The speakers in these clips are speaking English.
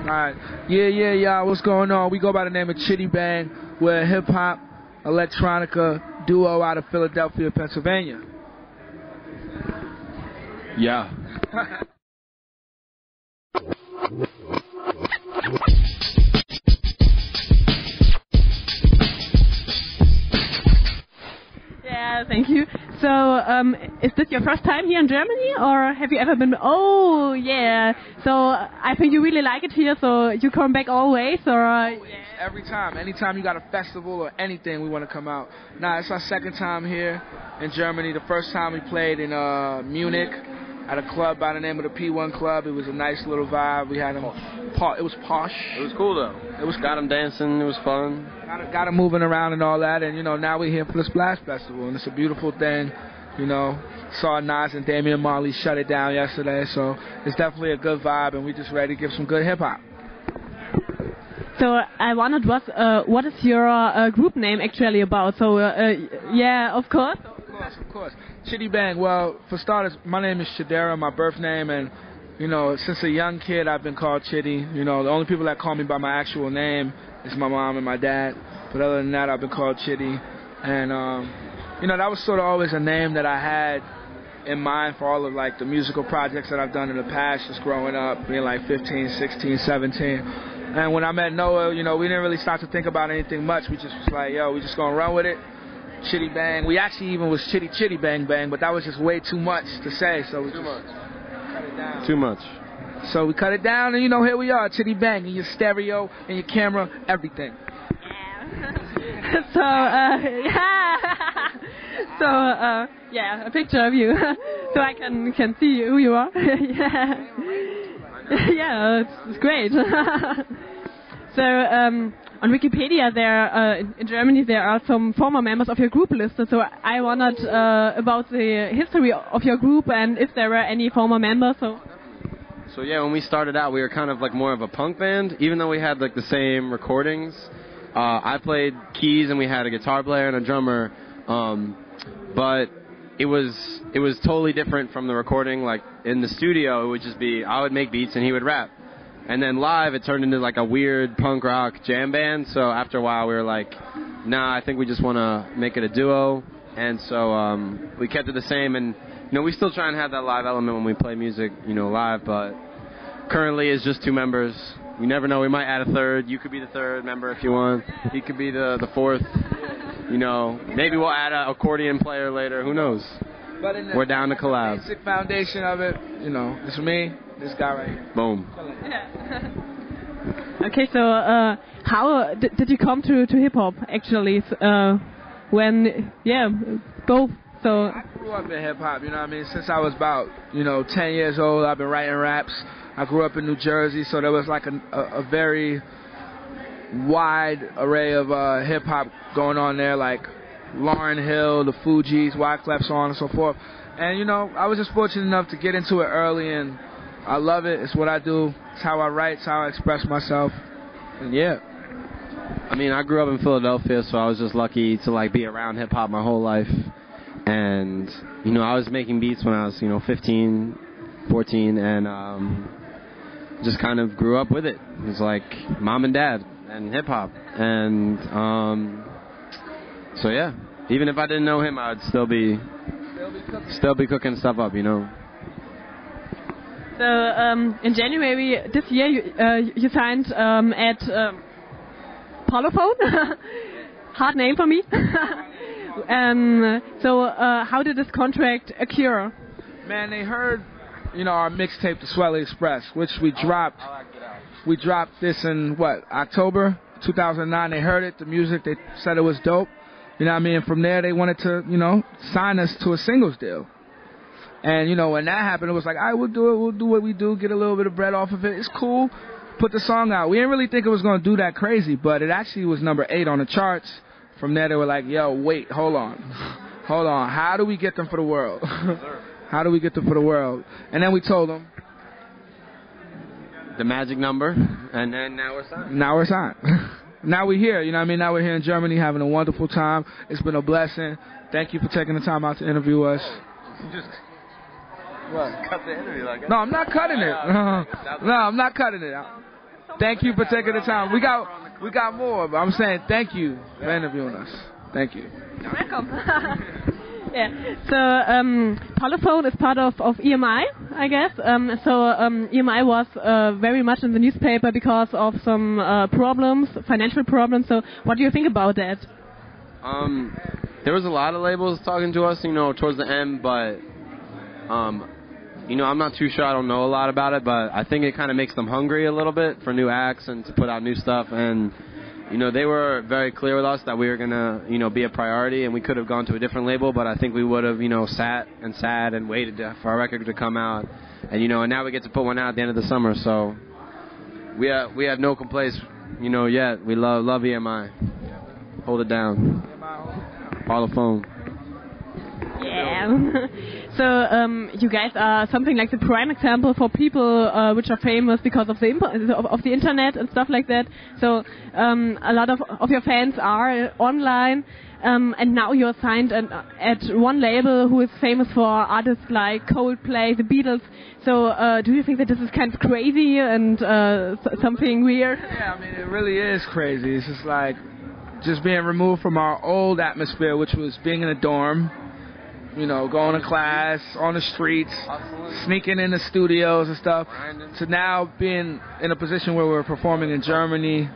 Alright. Yeah, what's going on? We go by the name of Chiddy Bang. We're a hip-hop, electronica duo out of Philadelphia, Pennsylvania. Yeah. Yeah, thank you. So, is this your first time here in Germany, or have you ever been? Oh, yeah. So, I think you really like it here, so you come back always, or? Always. Yeah. Every time. Anytime you got a festival or anything, we want to come out. Nah, it's our second time here in Germany. The first time we played in Munich at a club by the name of the P1 Club. It was a nice little vibe. We had them. It was posh. It was cool though. It was got them dancing. It was fun. Got them moving around and all that. And you know, now we're here for the Splash Festival, and it's a beautiful thing. You know, saw Nas and Damian Marley shut it down yesterday, so it's definitely a good vibe, and we just ready to give some good hip hop. So I wondered, what is your group name actually about? So yeah, of course. Of course. Chiddy Bang. Well, for starters, my name is Chidera, my birth name, and you know, since a young kid, I've been called Chiddy. You know, the only people that call me by my actual name is my mom and my dad. But other than that, I've been called Chiddy. And, you know, that was sort of always a name that I had in mind for all of, like, the musical projects that I've done in the past, just growing up, being like 15, 16, 17. And when I met Noah, you know, we didn't really start to think about anything much. We just was like, yo, we just gonna run with it. Chiddy Bang. We actually even was Chiddy Bang Bang, but that was just way too much to say, so we just cut it down. Too much. So we cut it down, and you know, here we are, Chiddy Bang, in your stereo, in your camera, everything. Yeah. So, yeah. Yeah, a picture of you, so I can see who you are. Yeah. Yeah, it's great. So, on Wikipedia, in Germany, there are some former members of your group listed. So I wondered about the history of your group and if there were any former members. So yeah, when we started out, we were kind of like more of a punk band, even though we had like the same recordings. I played keys and we had a guitar player and a drummer, but it was totally different from the recording. Like in the studio, it would just be I would make beats and he would rap. And then live, it turned into like a weird punk rock jam band. So after a while, we were like, nah, I think we just want to make it a duo. And so we kept it the same. And, you know, we still try and have that live element when we play music, you know, live. But currently, it's just two members. You never know. We might add a third. You could be the third member if you want. He could be the fourth. You know, maybe we'll add an accordion player later. Who knows? But in we're down to collab. The basic foundation of it, you know, it's me, this guy right here. Boom. Yeah. Okay, so how did you come to hip hop actually? When both. So I grew up in hip hop. You know what I mean? Since I was about 10 years old, I've been writing raps. I grew up in New Jersey, so there was like a very wide array of hip hop going on there, like Lauryn Hill, the Fugees, Wyclef, so on and so forth. And, you know, I was just fortunate enough to get into it early, and I love it. It's what I do. It's how I write. It's how I express myself. And, yeah. I mean, I grew up in Philadelphia, so I was just lucky to, like, be around hip-hop my whole life. And, you know, I was making beats when I was, 15, 14, and just kind of grew up with it. It was like mom and dad and hip-hop. And so yeah, even if I didn't know him, I'd still be cooking stuff up, you know. So in January this year, you signed at Polophone. Hard name for me. So how did this contract occur? Man, they heard, our mixtape, The Swelly Express, which we dropped. We dropped this in October 2009. They heard it, the music. They said it was dope. You know what I mean? And from there, they wanted to, sign us to a singles deal. And, when that happened, it was like, all right, we'll do it. We'll do what we do, get a little bit of bread off of it. It's cool. Put the song out. We didn't really think it was going to do that crazy, but it actually was number 8 on the charts. From there, they were like, yo, wait, hold on. Hold on. How do we get them for the world? How do we get them for the world? And then we told them. The magic number. And then now we're signed. Now we're signed. Now we're here, you know what I mean? Now we're here in Germany having a wonderful time. It's been a blessing. Thank you for taking the time out to interview us. Just cut the interview like that. No, I'm not cutting it. No, I'm not cutting it. So Thank you for taking the time. We got more, but I'm saying thank you for interviewing us. Thank you. You're welcome. Yeah. So Polyphone is part of EMI, I guess. EMI was very much in the newspaper because of some problems, financial problems. So what do you think about that? There was a lot of labels talking to us, towards the end, but I'm not too sure. I don't know a lot about it, but I think it kind of makes them hungry a little bit for new acts and to put out new stuff. And they were very clear with us that we were gonna, be a priority, and we could have gone to a different label, but I think we would have, sat and waited for our record to come out, and and now we get to put one out at the end of the summer. So we have no complaints, yet. We love EMI. Hold it down. Polyphone. Yeah. So you guys are something like the prime example for people which are famous because of the internet and stuff like that. So a lot of your fans are online, and now you're signed at one label who is famous for artists like Coldplay, the Beatles. So do you think that this is kind of crazy and something weird? Yeah, I mean, it really is crazy. It's just like just being removed from our old atmosphere, which was being in a dorm, going to class, on the streets, sneaking in the studios and stuff, to now being in a position where we're performing in Germany.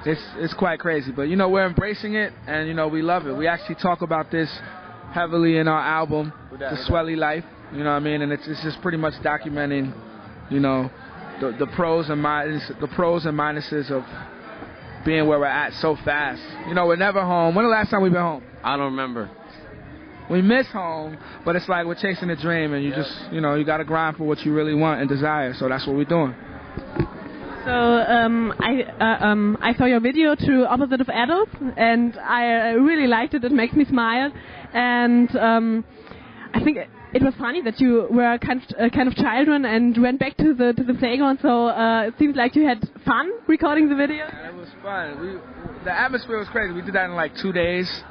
It's quite crazy, but we're embracing it, and we love it. We actually talk about this heavily in our album, The Swelly Life, what I mean, and it's just pretty much documenting, the pros and minuses of being where we're at so fast. We're never home. When the last time we've been home? I don't remember. We miss home, but it's like we're chasing a dream, and you just, you got to grind for what you really want and desire. So that's what we're doing. So I saw your video to Opposite of Adults, and I really liked it. It makes me smile, and I think it was funny that you were kind of children and went back to the playground. So it seems like you had fun recording the video. Yeah, it was fun. The atmosphere was crazy. We did that in like 2 days.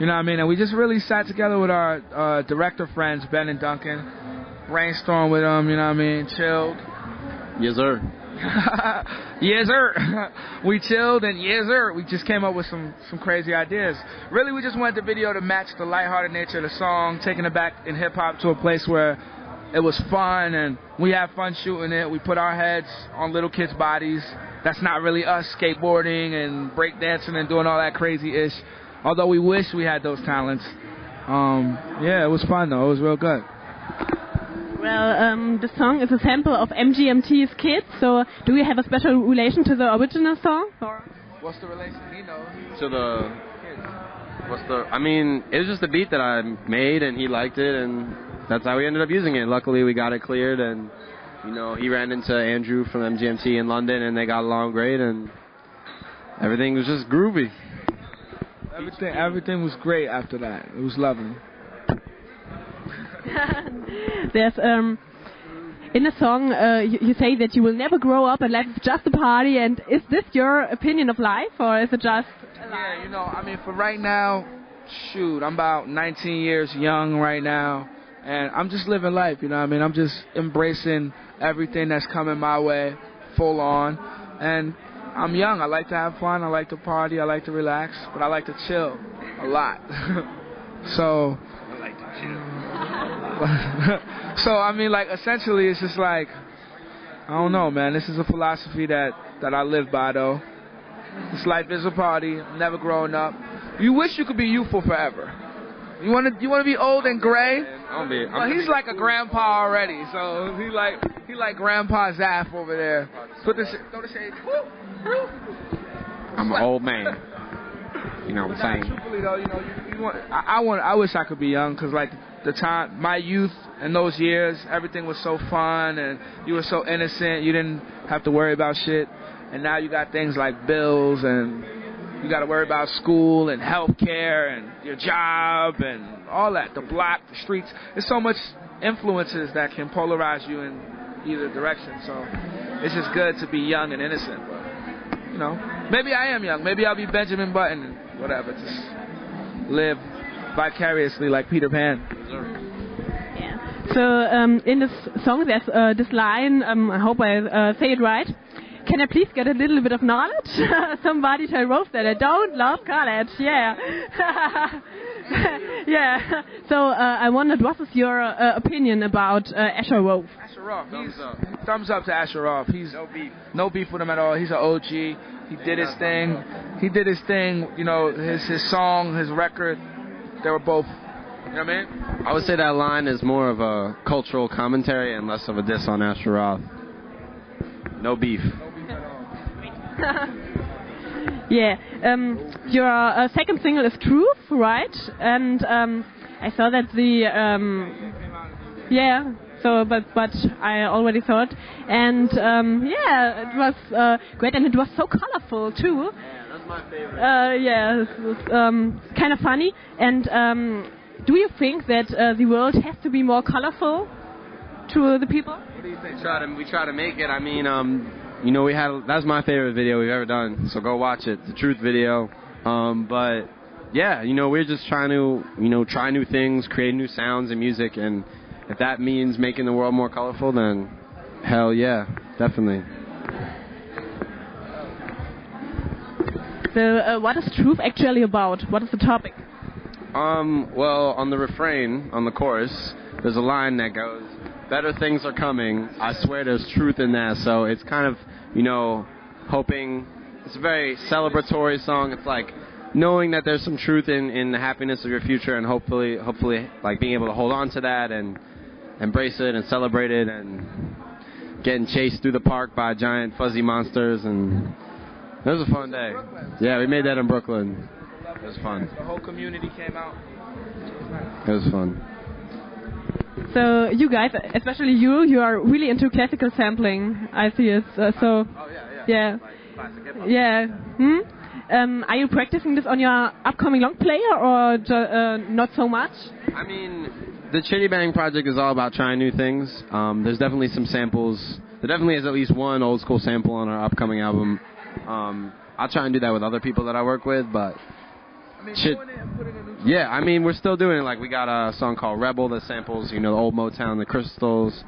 what I mean? And we just really sat together with our director friends, Ben and Duncan, brainstormed with them, what I mean? Chilled. Yes, sir. Yes, sir. We chilled, and yes, sir. We just came up with some crazy ideas. Really, we just wanted the video to match the lighthearted nature of the song, taking it back in hip-hop to a place where it was fun, and we had fun shooting it. We put our heads on little kids' bodies. That's not really us skateboarding and breakdancing and doing all that crazy-ish, although we wish we had those talents. Yeah, it was fun, though. It was real good. Well, the song is a sample of MGMT's Kids, so do you have a special relation to the original song? Or? What's the relation? He knows. To the... I mean, it was just a beat that I made, and he liked it, and that's how we ended up using it. Luckily, we got it cleared, and, he ran into Andrew from MGMT in London, and they got along great, and everything was just groovy. Everything was great after that. It was lovely. There's in the song you say that you will never grow up and life is just a party, and is this your opinion of life, or is it just a lie? Yeah, I mean, for right now, shoot, I'm about 19 years young right now, and I'm just living life, what I mean? I'm just embracing everything that's coming my way full on, and I'm young. I like to have fun, I like to party, I like to relax, but I like to chill a lot. So I like to chill. So, I mean, like, essentially, it's just like, I don't know, man. This is a philosophy that I live by, though. This life is a party. I'm never growing up. You wish you could be youthful forever. You want to be old and gray? Well, he's like a grandpa already, so he like Grandpa Zaff over there. Throw the shade. I'm an old man. You know what I'm saying? Truthfully, though, I wish I could be young, because, like, the time, my youth and those years, everything was so fun, and you were so innocent. You didn't have to worry about shit. And now you got things like bills, and you got to worry about school and health care and your job and all that. The block, the streets. There's so much influences that can polarize you in either direction. So it's just good to be young and innocent. But, maybe I am young. Maybe I'll be Benjamin Button and whatever. Just live vicariously like Peter Pan. Yeah. So in this song, there's this line. I hope I say it right. can I please get a little bit of knowledge? Somebody tell Rolf that I don't love college. Yeah. Yeah. So I wondered, what is your opinion about Asher Rolf? Asher Rolf, thumbs up to Asher Rolf. He's no beef with him at all. He's an OG. He did his thing. You know, his song, his record. They were both. You know what I mean? I would say that line is more of a cultural commentary and less of a diss on Asher Roth. No beef. No beef at all. Yeah. Your second single is Truth, right? And I saw that the yeah. So, but I already thought, and yeah, it was great, and it was so colorful too. Yeah, that's my favorite. Yeah, it was kind of funny. And do you think that the world has to be more colorful to the people? What do you think? We try to make it. I mean, you know, that's my favorite video we've ever done. So go watch it, the Truth video. But yeah, you know, we're just trying to, you know, try new things, create new sounds and music, and if that means making the world more colorful, then hell yeah, definitely. So, what is Truth actually about? What is the topic? Well, on the refrain, on the chorus, there's a line that goes, "Better things are coming. I swear there's truth in that." So it's kind of, you know, hoping. It's a very celebratory song. It's like knowing that there's some truth in the happiness of your future, and hopefully, like being able to hold on to that and embrace it and celebrate it, and getting chased through the park by giant fuzzy monsters. And it was a fun day. Yeah, we made that in Brooklyn. It was fun. The whole community came out. It was fun. So you guys, especially you are really into classical sampling. I see it. So Oh yeah. yeah, Like classic hip-hop. yeah. Are you practicing this on your upcoming long play, or not so much? I mean, the Chiddy Bang project is all about trying new things. There's definitely some samples. There definitely is at least one old school sample on our upcoming album. I'll try and do that with other people that I work with, but I mean, doing it and putting a new yeah, I mean, we're still doing it. Like, we got a song called Rebel that samples, you know, the old Motown, the Crystals,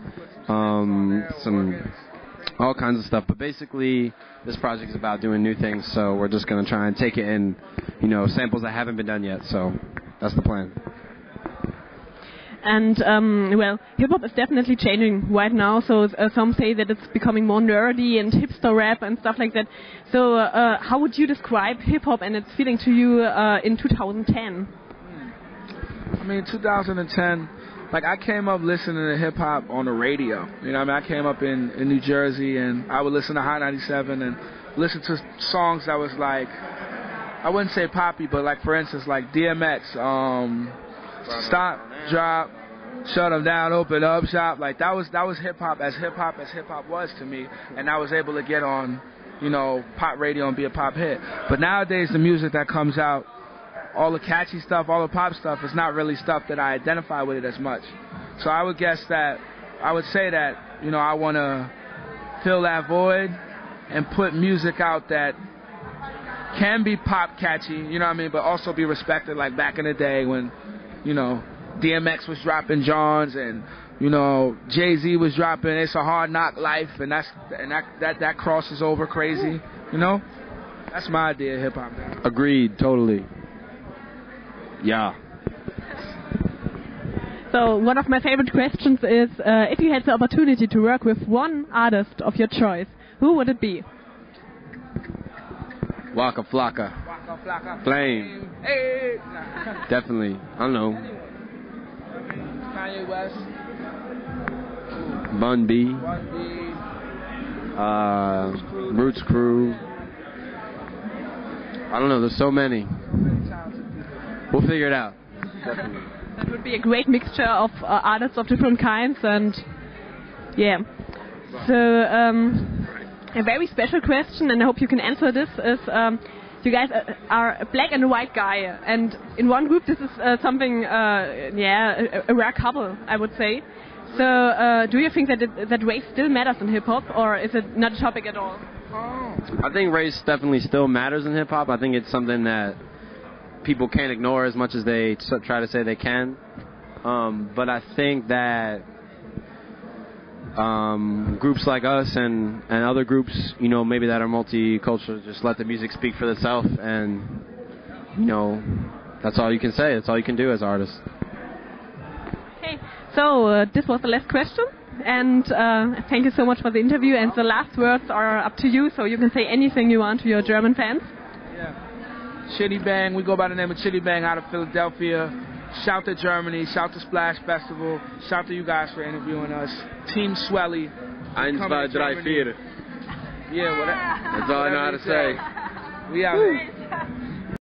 some all kinds of stuff. But basically, this project is about doing new things, so we're just going to try and take it in, you know, samples that haven't been done yet. So that's the plan. And well, hip hop is definitely changing right now. So some say that it's becoming more nerdy and hipster rap and stuff like that. So how would you describe hip hop and its feeling to you in 2010? I mean, 2010. Like, I came up listening to hip hop on the radio. You know what I mean? I came up in New Jersey, and I would listen to Hot 97 and listen to songs that was like, I wouldn't say poppy, but like, for instance, like DMX, Stop, Drop, Shut 'Em Down, Open Up Shop. Like, that was hip hop as hip hop was to me, and I was able to get on, you know, pop radio and be a pop hit. But nowadays, the music that comes out, all the catchy stuff, all the pop stuff, is not really stuff that I identify with it as much. So I would say that, you know, I want to fill that void and put music out that can be pop catchy, you know what I mean, but also be respected, like back in the day when, you know, DMX was dropping Johns, and, you know, Jay-Z was dropping It's a Hard Knock Life, and that crosses over crazy, you know? That's my idea of hip-hop now. Agreed, totally. Yeah. So one of my favorite questions is, if you had the opportunity to work with one artist of your choice, who would it be? Waka Flocka. Waka Flocka. Flame. Hey. Definitely. I don't know. Kanye West. Bun B. Roots Crew. Roots Crew. I don't know. There's so many. We'll figure it out. Definitely. That would be a great mixture of artists of different kinds, and yeah. So a very special question, and I hope you can answer this, is you guys are a black and a white guy, and in one group this is something, a rare couple, I would say. So do you think that race still matters in hip hop, or is it not a topic at all? I think race definitely still matters in hip hop. I think it's something that people can't ignore as much as they try to say they can. But I think that groups like us and other groups, you know, maybe that are multicultural, just let the music speak for itself, and, you know, that's all you can say. That's all you can do as artists. Okay, so this was the last question, and thank you so much for the interview, and the last words are up to you, so you can say anything you want to your German fans. Yeah. Chiddy Bang, we go by the name of Chiddy Bang out of Philadelphia. Shout to Germany, shout to Splash Festival, shout to you guys for interviewing us. Team Swelly. 1, 2, 3, 4. Yeah, whatever. That's all I know how to say. We out here.